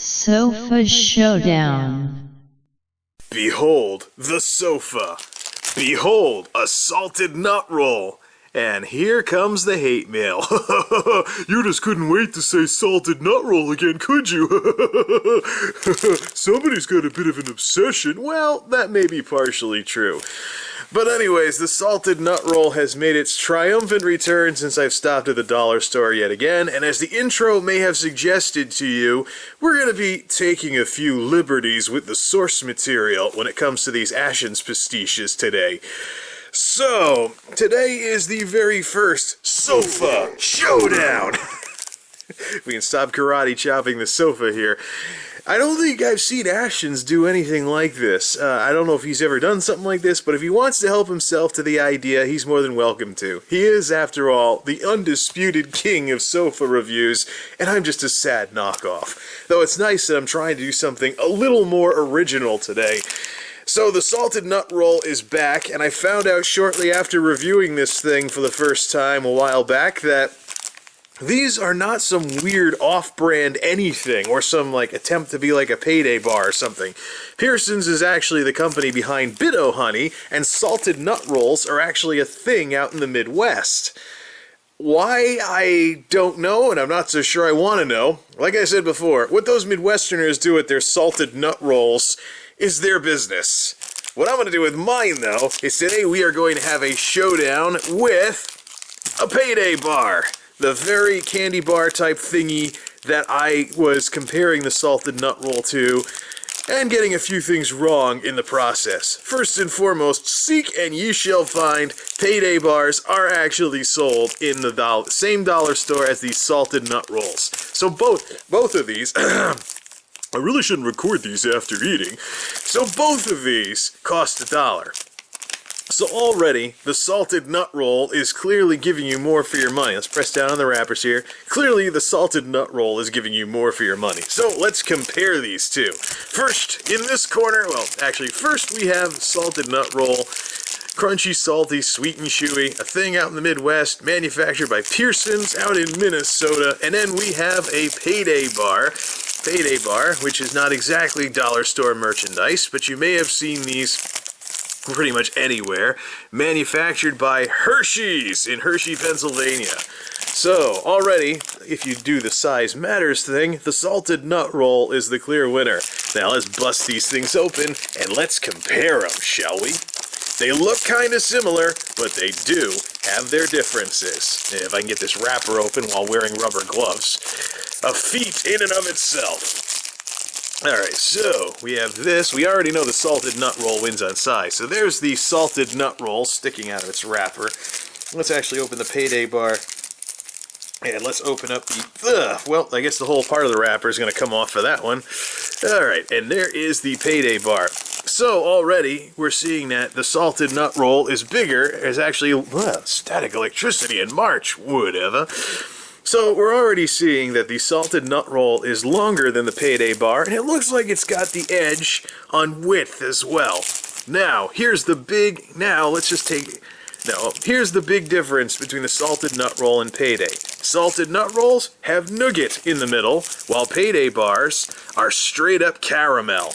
Sofa Showdown. Behold the sofa. Behold a salted nut roll. And here comes the hate mail. You just couldn't wait to say salted nut roll again, could you? Somebody's got a bit of an obsession. Well, that may be partially true. But anyways, the salted nut roll has made its triumphant return since I've stopped at the dollar store yet again, and as the intro may have suggested to you, we're going to be taking a few liberties with the source material when it comes to these Ashens pastiches today. So, today is the very first Sofa Showdown! We can stop karate chopping the sofa here. I don't think I've seen Ashens do anything like this. I don't know if he's ever done something like this, but if he wants to help himself to the idea, he's more than welcome to. He is, after all, the undisputed king of sofa reviews, and I'm just a sad knockoff. Though it's nice that I'm trying to do something a little more original today. So the salted nut roll is back, and I found out shortly after reviewing this thing for the first time a while back that these are not some weird off-brand anything, or some attempt to be like a PayDay bar or something. Pearson's is actually the company behind Bit-O Honey, and salted nut rolls are actually a thing out in the Midwest. Why, I don't know, and I'm not so sure I want to know. Like I said before, what those Midwesterners do with their salted nut rolls is their business. What I'm going to do with mine, though, is today we are going to have a showdown with a PayDay bar. The very candy bar type thingy that I was comparing the salted nut roll to, and getting a few things wrong in the process. First and foremost, seek and ye shall find PayDay bars are actually sold in the same dollar store as these salted nut rolls. So both of these, I really shouldn't record these after eating, so both of these cost $1. So already, the salted nut roll is clearly giving you more for your money. Let's press down on the wrappers here. Clearly, the salted nut roll is giving you more for your money. So let's compare these two. First, in this corner, first we have salted nut roll. Crunchy, salty, sweet and chewy. A thing out in the Midwest, manufactured by Pearson's out in Minnesota. And then we have a PayDay bar. PayDay bar, which is not exactly dollar store merchandise, but you may have seen these pretty much anywhere, manufactured by Hershey's in Hershey, Pennsylvania. So, already, if you do the size matters thing, the salted nut roll is the clear winner. Now let's bust these things open, and let's compare them, shall we? They look kind of similar, but they do have their differences. If I can get this wrapper open while wearing rubber gloves. A feat in and of itself. Alright, so we have this. We already know the salted nut roll wins on size. So there's the salted nut roll sticking out of its wrapper. Let's actually open the PayDay bar. And let's open up the... well, I guess the whole part of the wrapper is going to come off for that one. Alright, and there is the PayDay bar. So already we're seeing that the salted nut roll is bigger. There's actually static electricity in March, whatever. So we're already seeing that the salted nut roll is longer than the PayDay bar, and it looks like it's got the edge on width as well. Now, here's the big difference between the salted nut roll and PayDay. Salted nut rolls have nougat in the middle, while PayDay bars are straight up caramel.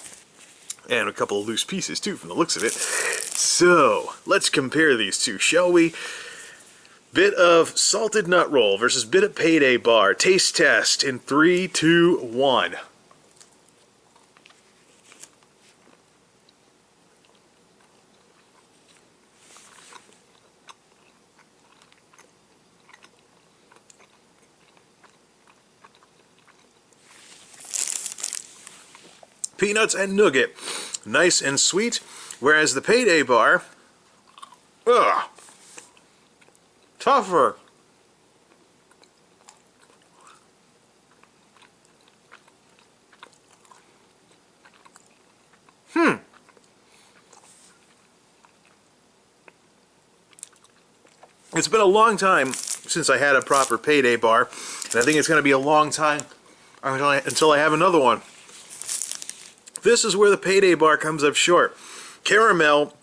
And a couple of loose pieces too from the looks of it. So, let's compare these two, shall we? Bit of salted nut roll versus bit of PayDay bar. Taste test in 3, 2, 1. Peanuts and nougat. Nice and sweet. Whereas the PayDay bar, tougher. It's been a long time since I had a proper PayDay bar, and I think it's going to be a long time until I have another one. This is where the PayDay bar comes up short. Caramel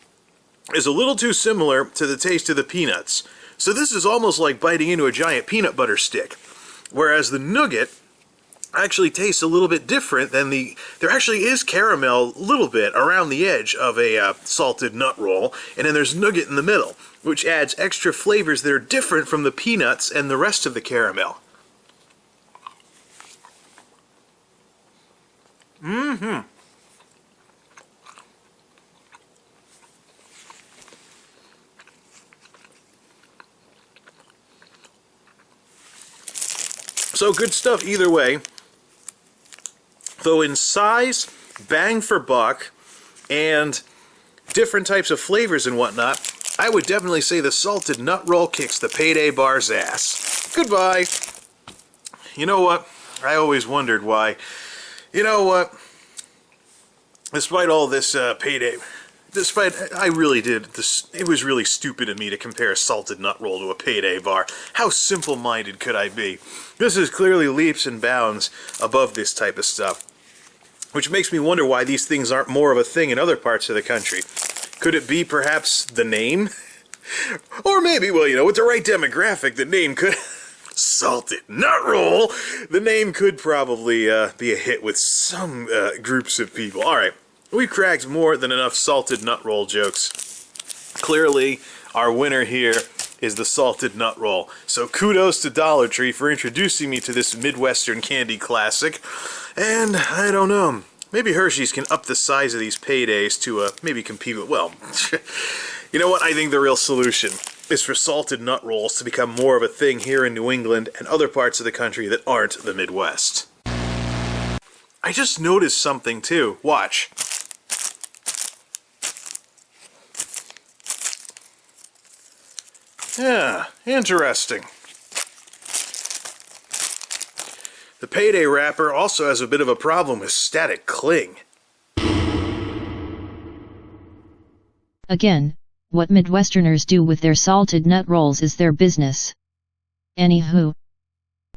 is a little too similar to the taste of the peanuts. So this is almost like biting into a giant peanut butter stick. Whereas the nougat actually tastes a little bit different than there actually is caramel a little bit around the edge of a salted nut roll, and then there's nougat in the middle, which adds extra flavors that are different from the peanuts and the rest of the caramel. Mm-hmm. So good stuff either way. Though in size, bang for buck, and different types of flavors and whatnot, I would definitely say the salted nut roll kicks the PayDay bar's ass. Goodbye. You know what? I always wondered why. You know what? Despite all this PayDay, I really did this. It was really stupid of me to compare a salted nut roll to a PayDay bar. How simple-minded could I be? This is clearly leaps and bounds above this type of stuff, which makes me wonder why these things aren't more of a thing in other parts of the country. Could it be perhaps the name? Or maybe, well, you know, with the right demographic, the name could... Salted nut roll! The name could probably be a hit with some groups of people. Alright, we've cracked more than enough salted nut roll jokes. Clearly, our winner here is the salted nut roll. So kudos to Dollar Tree for introducing me to this Midwestern candy classic. And, I don't know, maybe Hershey's can up the size of these PayDays to maybe compete with, well, you know what, I think the real solution is for salted nut rolls to become more of a thing here in New England and other parts of the country that aren't the Midwest. I just noticed something too. Watch. Yeah, interesting. The PayDay wrapper also has a bit of a problem with static cling. Again, what Midwesterners do with their salted nut rolls is their business. Anywho,